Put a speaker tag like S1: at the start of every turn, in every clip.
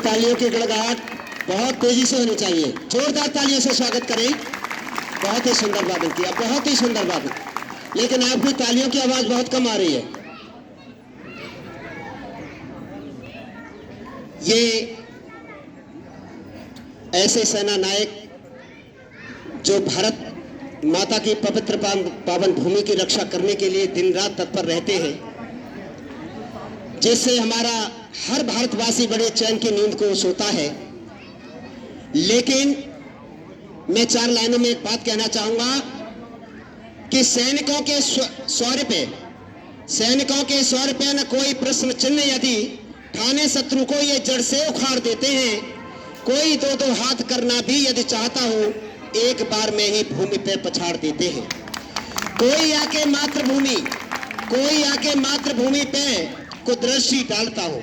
S1: तालियों की गड़गड़ाहट बहुत तेजी से होनी चाहिए। जोरदार तालियों से स्वागत करें। बहुत ही सुंदर वादन किया, बहुत ही सुंदर वादन, लेकिन आपकी तालियों की आवाज बहुत कम आ रही है। ये ऐसे सेना नायक जो भारत माता की पवित्र पावन भूमि की रक्षा करने के लिए दिन रात तत्पर रहते हैं, जिससे हमारा हर भारतवासी बड़े चैन की नींद को सोता है। लेकिन मैं 4 लाइनों में एक बात कहना चाहूंगा कि सैनिकों के शौर्य पे न कोई प्रश्न चिन्ह यदि ठाने शत्रु को ये जड़ से उखाड़ देते हैं। कोई दो हाथ करना भी यदि चाहता हो, एक बार में ही भूमि पे पछाड़ देते हैं। कोई आके मातृभूमि पे कुदृष्टि डालता हो,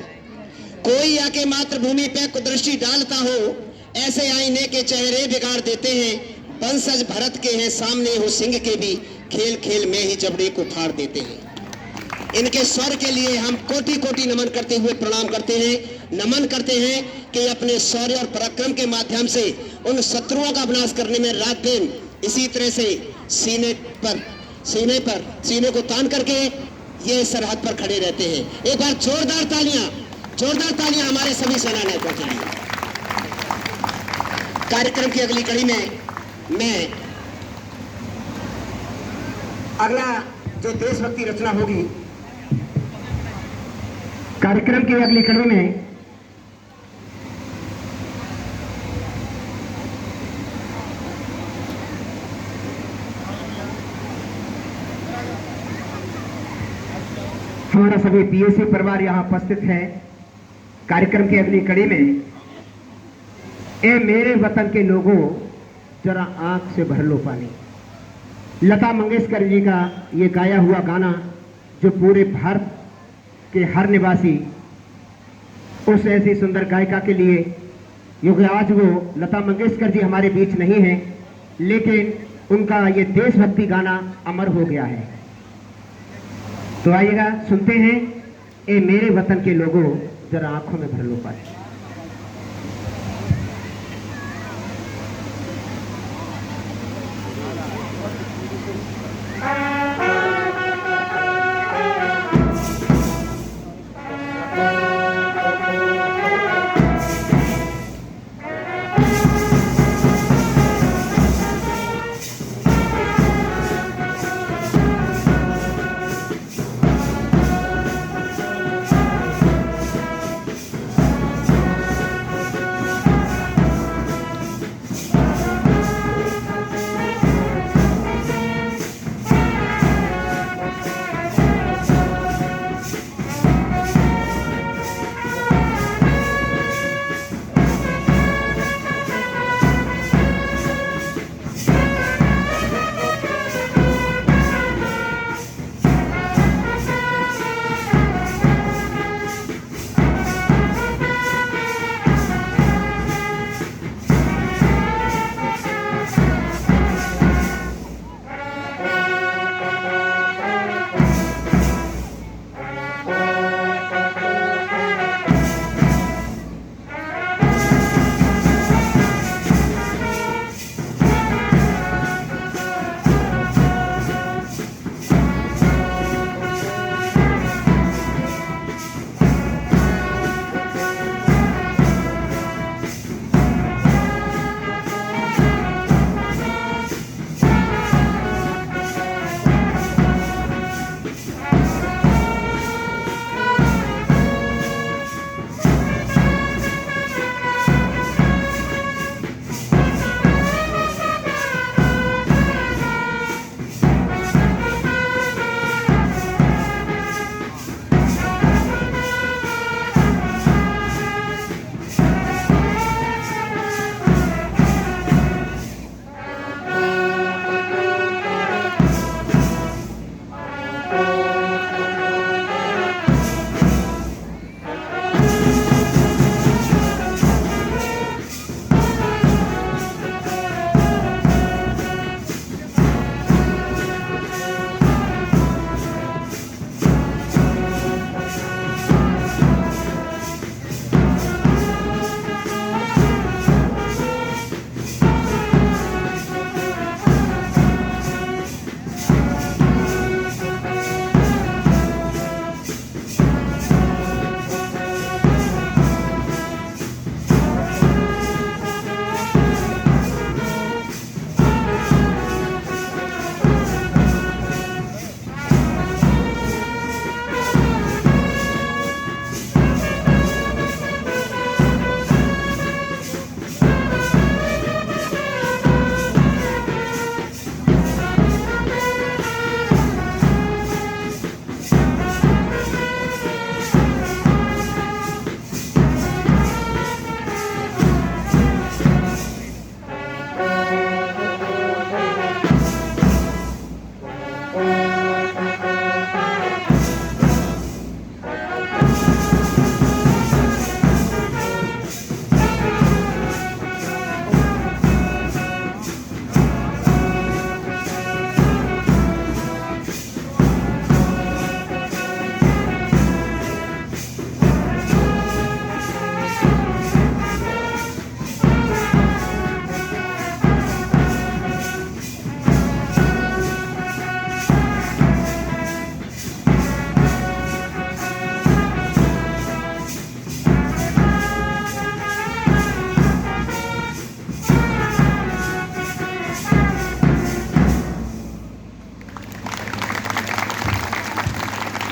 S1: कोई आके मातृभूमि पे कुदृष्टि डालता हो, ऐसे आईने के चेहरे बिगाड़ देते हैं। वंशज भरत के हैं, सामने हो सिंह के भी, खेल खेल में ही जबड़े को फाड़ देते हैं। इनके स्वर के लिए हम कोटि कोटि नमन करते हुए प्रणाम करते हैं कि अपने शौर्य और पराक्रम के माध्यम से उन शत्रुओं का विनाश करने में रात दिन इसी तरह से सीने को तान करके ये सरहद पर खड़े रहते हैं। एक बार जोरदार तालियां हमारे सभी सेना नायकों के लिए। कार्यक्रम की अगली कड़ी में मैं अगला जो देशभक्ति रचना होगी, कार्यक्रम की अगली कड़ी में हमारा सभी पीएसी परिवार यहां उपस्थित है। कार्यक्रम की अगली कड़ी में ए मेरे वतन के लोगों जरा आंख से भर लो पानी, लता मंगेशकर जी का ये गाया हुआ गाना जो पूरे भारत के हर निवासी उस ऐसी सुंदर गायिका के लिए, क्योंकि आज वो लता मंगेशकर जी हमारे बीच नहीं है, लेकिन उनका ये देशभक्ति गाना अमर हो गया है। तो आइएगा सुनते हैं ए मेरे वतन के लोगों जरा आंखों में भर लो पानी।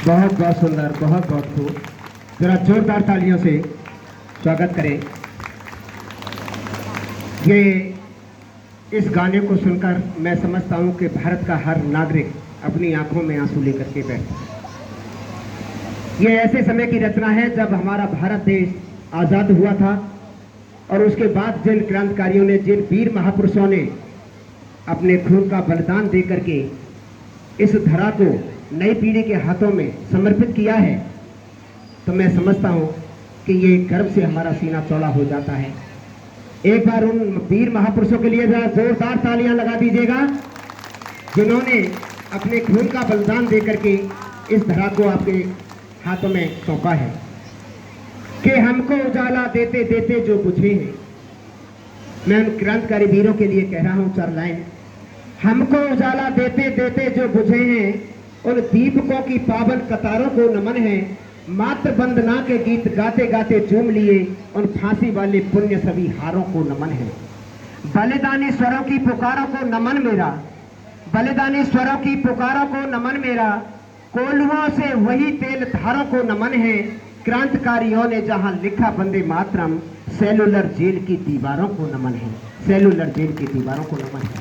S1: बहुत बहुत सुंदर, बहुत बहुत खूब। जरा जोरदार तालियों से स्वागत करें। ये इस गाने को सुनकर मैं समझता हूं कि भारत का हर नागरिक अपनी आंखों में आंसू लेकर के बैठा है। ये ऐसे समय की रचना है जब हमारा भारत देश आज़ाद हुआ था और उसके बाद जिन क्रांतिकारियों ने, जिन वीर महापुरुषों ने अपने खून का बलिदान दे करके इस धरा को नई पीढ़ी के हाथों में समर्पित किया है, तो मैं समझता हूं कि ये गर्व से हमारा सीना चौड़ा हो जाता है। एक बार उन वीर महापुरुषों के लिए जरा जोरदार तालियां लगा दीजिएगा जिन्होंने अपने खून का बलिदान दे करके इस धरा को आपके हाथों में सौंपा है। कि हमको उजाला देते देते जो बुझे हैं, मैं उन क्रांतिकारी वीरों के लिए कह रहा हूं 4 लाइन। हमको उजाला देते देते जो बुझे हैं, उन दीपकों की पावन कतारों को नमन है। मात्र वंदना के गीत गाते गाते झूम लिए, उन फांसी वाले पुण्य सभी हारों को नमन है। बलिदानी स्वरों की पुकारों को नमन मेरा, बलिदानी स्वरों की पुकारों को नमन मेरा। कोल्हुओं से वही तेल धारों को नमन है। क्रांतिकारियों ने जहां लिखा वंदे मातरम, सेलुलर जेल की दीवारों को नमन है, सेलुलर जेल की दीवारों को नमन है।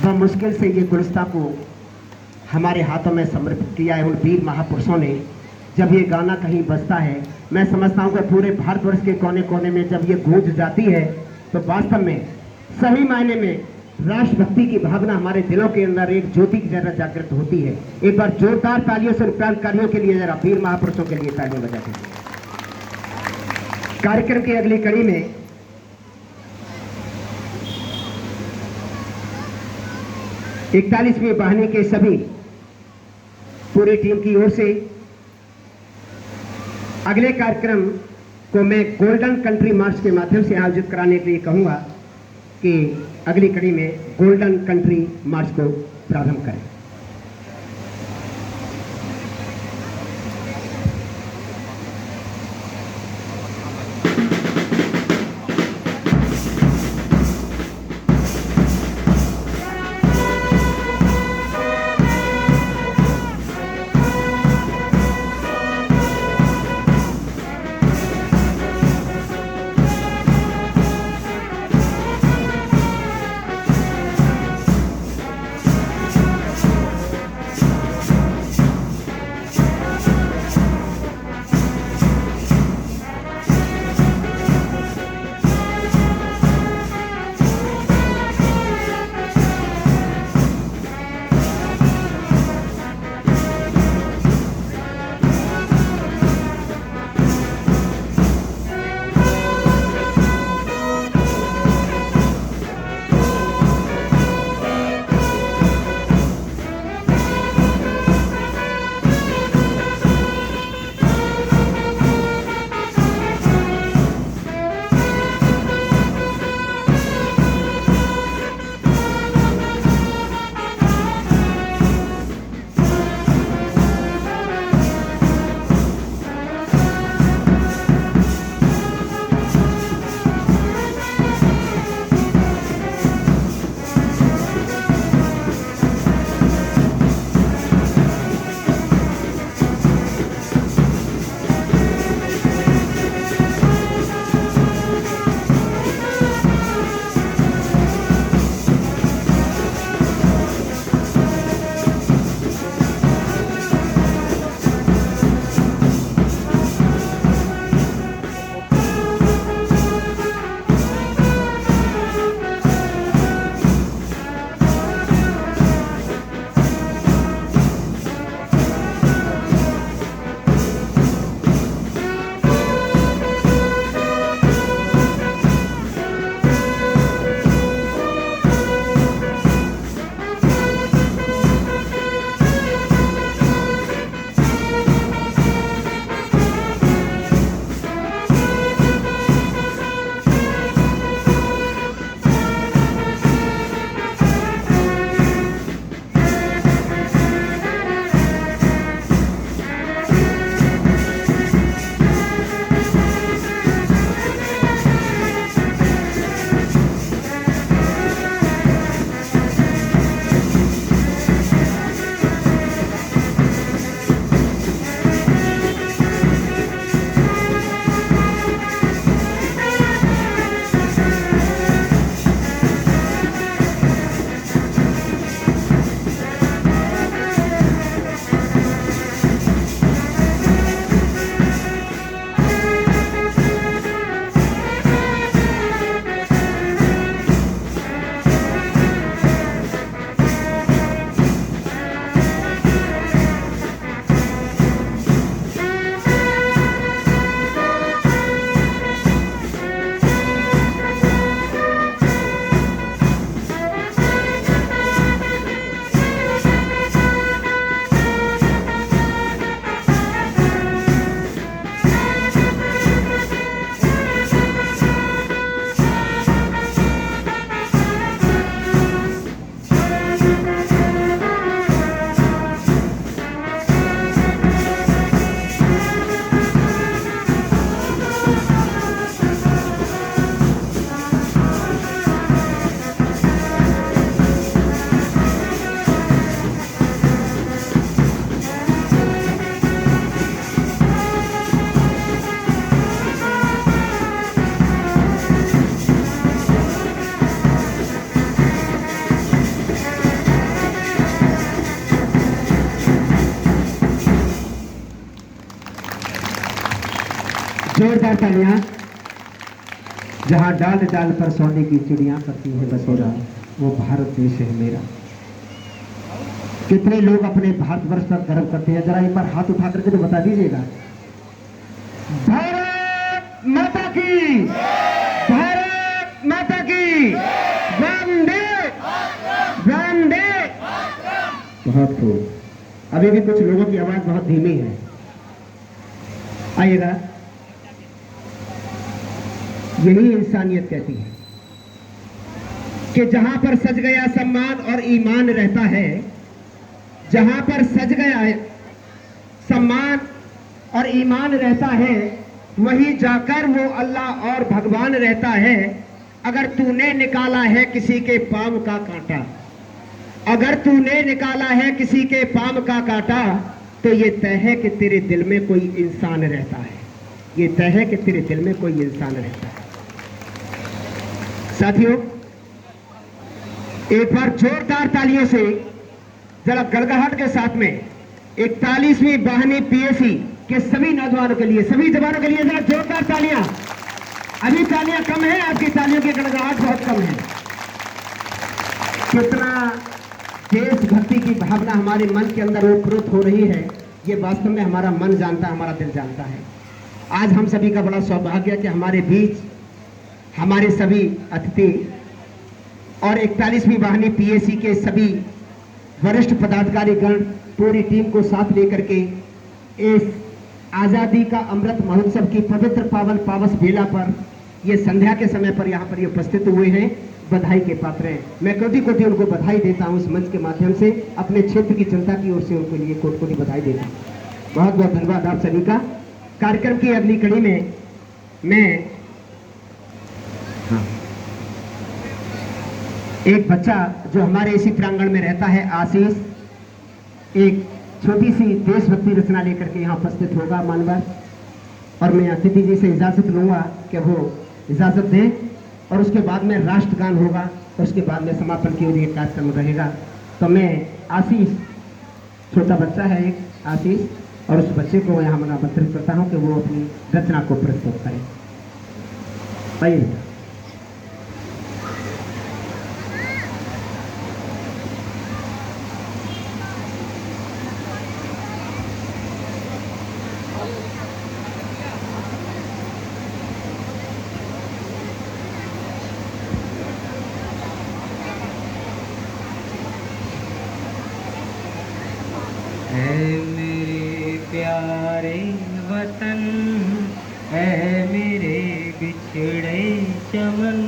S1: वह मुश्किल से ये गुलिस्तां को हमारे हाथों में समर्पित किया है उन वीर महापुरुषों ने। जब ये गाना कहीं बजता है, मैं समझता हूँ कि पूरे भारतवर्ष के कोने कोने में जब ये गूंज जाती है, तो वास्तव में सही मायने में राष्ट्रभक्ति की भावना हमारे दिलों के अंदर एक ज्योति की तरह जागृत होती है। एक बार जोरदार तालियों से क्रांतिकारियों के लिए, जरा वीर महापुरुषों के लिए तालियां बजा दीजिए। कार्यक्रम की अगली कड़ी में 41वीं वाहिनी के सभी पूरी टीम की ओर से अगले कार्यक्रम को मैं गोल्डन कंट्री मार्च के माध्यम से आयोजित कराने के लिए कहूंगा कि अगली कड़ी में गोल्डन कंट्री मार्च को प्रारंभ करें। जोरदार तालियां। जहां डाल डाल पर सोने की चिड़िया करती है बसेरा, वो भारत देश है मेरा। कितने लोग अपने भारतवर्ष पर गर्व करते हैं? जरा एक बार हाथ उठा करके तो बता दीजिएगा। भारत माता की, भारत माता की, वंदे वंदे। बहुत खूब। अभी भी कुछ लोगों की आवाज बहुत धीमी है। आइएगा। यही इंसानियत कहती है कि जहां पर सज गया सम्मान और ईमान रहता है, जहां पर सज गया है सम्मान और ईमान रहता है, वहीं जाकर वो अल्लाह और भगवान रहता है। अगर तूने निकाला है किसी के पांव का कांटा, अगर तूने निकाला है किसी के पांव का कांटा, तो ये तय है कि तेरे दिल में कोई इंसान रहता है। ये तय है कि तेरे दिल में कोई इंसान रहता है। साथियों, एक बार जोरदार तालियों से, जरा गड़गड़ाहट के साथ में 41वीं वाहिनी पीएसी के सभी नौजवानों के लिए, सभी जवानों के लिए जरा जोरदार तालियां। अभी तालियां कम है, आपकी तालियों की गड़गड़ाहट बहुत कम है। कितना देशभक्ति की भावना हमारे मन के अंदर ओतप्रोत हो रही है, ये वास्तव में हमारा मन जानता है, हमारा दिल जानता है। आज हम सभी का बड़ा सौभाग्य है कि हमारे बीच हमारे सभी अतिथि और 41वीं वाहिनी पीएसी के सभी वरिष्ठ पदाधिकारी गण पूरी टीम को साथ लेकर के इस आजादी का अमृत महोत्सव की पवित्र पावन पावस बेला पर, ये संध्या के समय पर यहाँ पर ये उपस्थित हुए हैं, बधाई के पात्र हैं। मैं कोटि कोटि उनको बधाई देता हूँ। इस मंच के माध्यम से अपने क्षेत्र की जनता की ओर से उनके लिए कोटि कोटि बधाई देता हूँ। बहुत बहुत धन्यवाद आप सभी का। कार्यक्रम की अगली कड़ी में मैं एक बच्चा जो हमारे इसी प्रांगण में रहता है, आशीष, एक छोटी सी देशभक्ति रचना लेकर के यहाँ उपस्थित होगा मानवर, और मैं अतिथि जी से इजाजत लूंगा कि वो इजाजत दें, और उसके बाद में राष्ट्रगान होगा, और उसके बाद में समापन की ओर एक कार्यक्रम रहेगा। तो मैं आशीष, छोटा बच्चा है एक आशीष, और उस बच्चे को यहाँ मैं आमंत्रित करता हूँ कि वो अपनी रचना को प्रस्तुत करें। आइए।
S2: प्यारे वतन, ऐ मेरे बिछड़े चमन,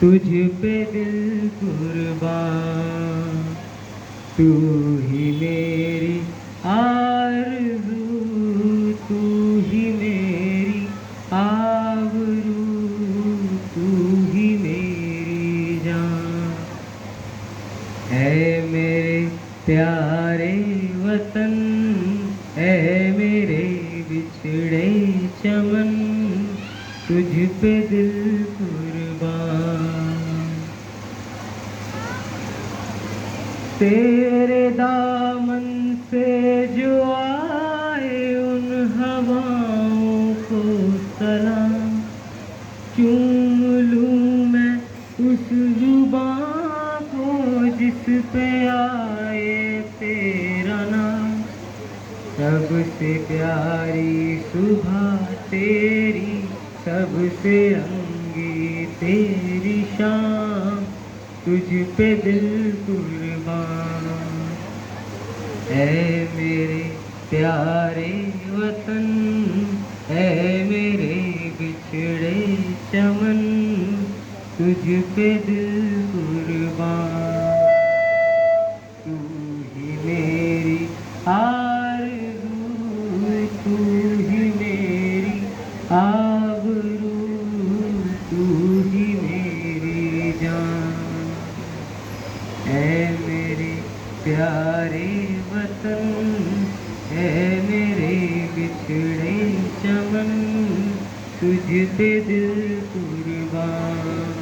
S2: तुझ पे दिल कुर्बान। तू ही मेरी आरज़ू, तू ही मेरी आबरू, तू ही मेरी जान। ऐ मेरे प्यारे वतन, ऐ मेरे बिछड़े चमन, तुझ पे दिल कुर्बान। तेरे दामन से जो आए उन हवाओं को सलाम, चूम लूँ मैं उस जुबां को जिस पे आए तेरा नाम। सबसे प्यारी सुबह तेरी, सबसे रंगी तेरी शाम, तुझ पे दिल कुर्बान। ऐ मेरे प्यारे वतन, ऐ मेरे बिछड़े चमन, तुझ पे दिल कुर्बान। तू ही मेरी आरज़ू, तू ही मेरी आबरू, तू ही मेरी जान। ऐ मेरे प्यारे वतन, ऐ मेरे बिछड़े चमन, तुझ पे दिल कुर्बान।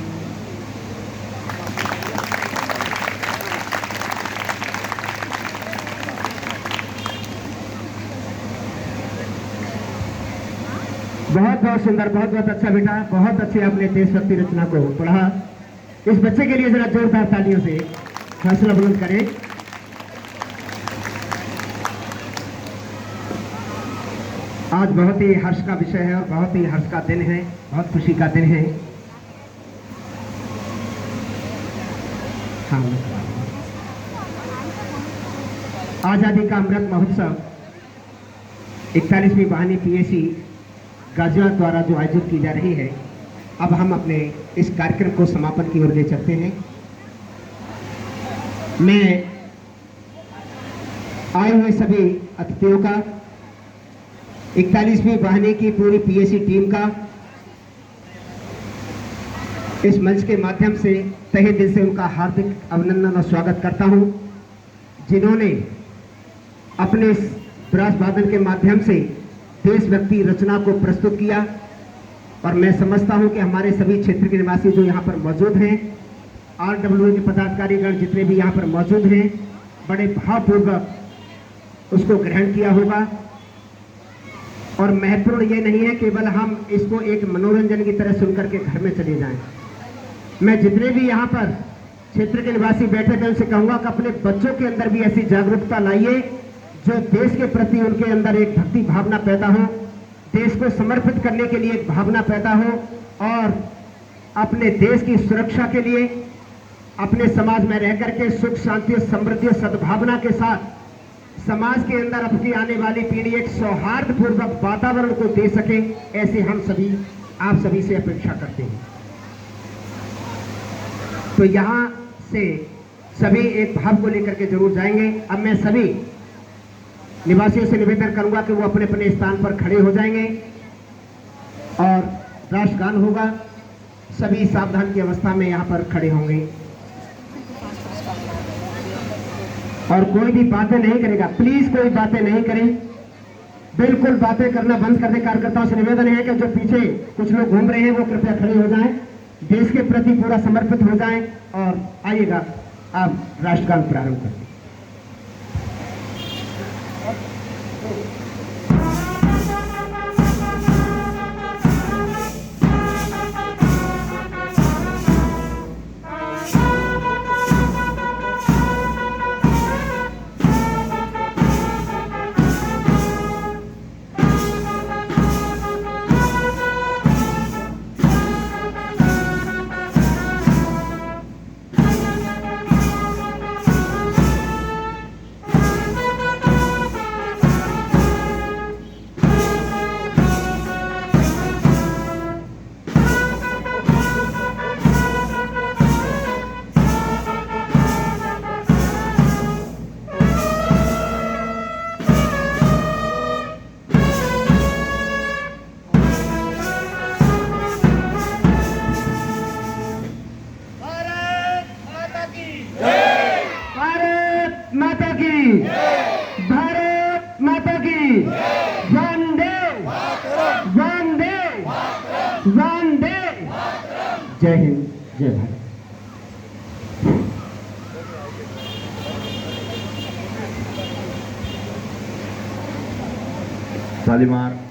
S1: बहुत बहुत सुंदर, बहुत बहुत अच्छा बेटा, बहुत अच्छे आपने देशभक्ति रचना को पढ़ा। इस बच्चे के लिए जरा जोरदार तालियों से हौसला बुलंद करें। आज बहुत ही हर्ष का विषय है और बहुत ही हर्ष का दिन है, बहुत खुशी का दिन है। हाँ, आजादी का अमृत महोत्सव 41वीं वाहिनी पीएसी गाजियाबाद द्वारा जो आयोजित की जा रही है, अब हम अपने इस कार्यक्रम को समापन की ओर ले चलते हैं। मैं आए हुए सभी अतिथियों का, 41वीं वाहिनी की पूरी पीएसी टीम का इस मंच के माध्यम से तहे दिल से उनका हार्दिक अभिनंदन और स्वागत करता हूं, जिन्होंने अपने ब्रास वादन के माध्यम से देशभक्ति रचना को प्रस्तुत किया। और मैं समझता हूं कि हमारे सभी क्षेत्र के निवासी जो यहाँ पर मौजूद हैं, RWA के पदाधिकारीगण जितने भी यहाँ पर मौजूद हैं, बड़े भावपूर्वक उसको ग्रहण किया होगा। और महत्वपूर्ण ये नहीं है केवल हम इसको एक मनोरंजन की तरह सुनकर के घर में चले जाएं। मैं जितने भी यहाँ पर क्षेत्र के निवासी बैठे थे उनसे कहूँगा कि अपने बच्चों के अंदर भी ऐसी जागरूकता लाइए जो देश के प्रति उनके अंदर एक भक्ति भावना पैदा हो, देश को समर्पित करने के लिए एक भावना पैदा हो, और अपने देश की सुरक्षा के लिए अपने समाज में रह करके सुख शांति और समृद्धि और सद्भावना के साथ समाज के अंदर अपनी आने वाली पीढ़ी एक सौहार्दपूर्वक वातावरण को दे सके, ऐसे हम सभी आप सभी से अपेक्षा करते हैं। तो यहाँ से सभी एक भाव को लेकर के जरूर जाएंगे। अब मैं सभी निवासियों से निवेदन करूंगा कि वो अपने अपने स्थान पर खड़े हो जाएंगे और राष्ट्रगान होगा। सभी सावधान की अवस्था में यहाँ पर खड़े होंगे और कोई भी बातें नहीं करेगा। प्लीज कोई बातें नहीं करें, बिल्कुल बातें करना बंद कर दे। कार्यकर्ताओं से निवेदन है कि जो पीछे कुछ लोग घूम रहे हैं वो कृपया खड़े हो जाएं, देश के प्रति पूरा समर्पित हो जाएं। और आइएगा, आप राष्ट्रगान प्रारंभ करें। भारत माता की वंदे वंदे वंदे। जय हिंद, जय भारत।
S3: ताली मार।